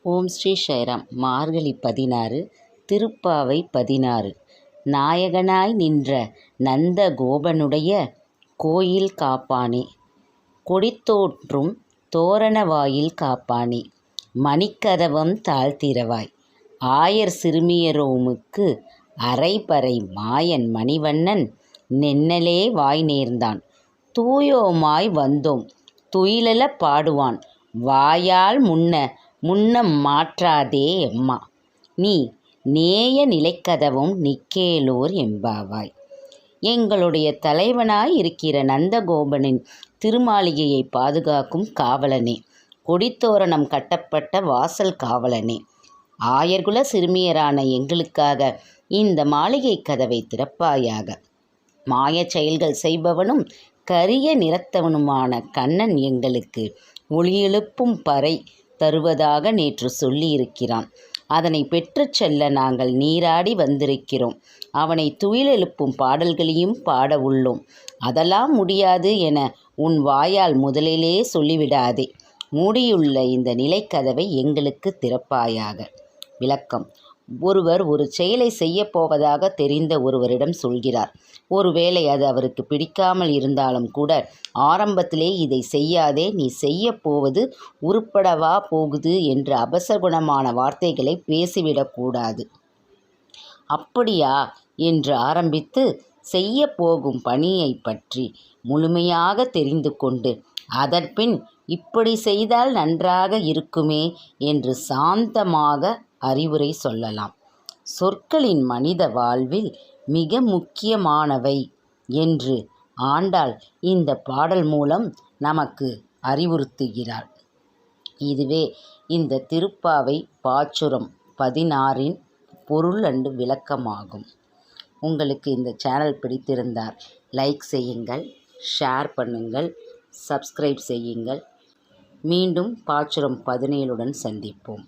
ஓம் ஸ்ரீ சாய்ராம். மார்கழி 16 திருப்பாவை 16. நாயகனாய் நின்ற நந்த கோபனுடைய கோயில் காப்பானே, கொடித்தோற்றும் தோரண வாயில் காப்பானே, மணிக்கதவம் தாழ்த்திரவாய், ஆயர் சிறுமியரோமுக்கு அரைபறை மாயன் மணிவண்ணன் நென்னலே வாய் நேர்ந்தான், தூயோமாய் வந்தோம் துயிலெழ பாடுவான், வாயால் முன்னம் மாற்றாதே எம்மா, நீ நேய நிலைக்கதவும் நிக்கேலோர் எம்பாவாய். எங்களுடைய தலைவனாய் இருக்கிற நந்தகோபனின் திருமாளிகையை பாதுகாக்கும் காவலனே, கொடித்தோரணம் கட்டப்பட்ட வாசல் காவலனே, ஆயர்குல சிறுமியரான எங்களுக்காக இந்த மாளிகை கதவை திறப்பாயாக. மாயச் செயல்கள் செய்பவனும் கரிய நிறத்தவனுமான கண்ணன் எங்களுக்கு ஒளியெழுப்பும் பறை தருவதாக நேற்று சொல்லியிருக்கிறான். அதனை பெற்று செல்ல நாங்கள் நீராடி வந்திருக்கிறோம். அவனை துயிலெழுப்பும் பாடல்களையும் பாட உள்ளோம். அதெல்லாம் முடியாது என உன் வாயால் முதலிலே சொல்லிவிடாதே. மூடியுள்ள இந்த நிலைக்கதவை எங்களுக்கு திறப்பாயாக. விளக்கம்: ஒருவர் ஒரு செயலை செய்யப்போவதாக தெரிந்த ஒருவரிடம் சொல்கிறார். ஒருவேளை அது அவருக்கு பிடிக்காமல் இருந்தாலும் கூட ஆரம்பத்திலே இதை செய்யாதே, நீ செய்ய போவது உருப்படவா போகுது என்று அபசகுணமான வார்த்தைகளை பேசிவிடக்கூடாது. அப்படியா என்று ஆரம்பித்து செய்ய போகும் பணியை பற்றி முழுமையாக தெரிந்து கொண்டு அதன்பின் இப்படி செய்தால் நன்றாக இருக்குமே என்று சாந்தமாக அறிவுரை சொல்லலாம். சொற்களின் மனித வாழ்வில் மிக முக்கியமானவை என்று ஆண்டாள் இந்த பாடல் மூலம் நமக்கு அறிவுறுத்துகிறார். இதுவே இந்த திருப்பாவை பாச்சுரம் 16 பொருள் அண்டு விளக்கமாகும். உங்களுக்கு இந்த சேனல் பிடித்திருந்தால் லைக் செய்யுங்கள், ஷேர் பண்ணுங்கள், சப்ஸ்கிரைப் செய்யுங்கள். மீண்டும் பாச்சுரம் 17 சந்திப்போம்.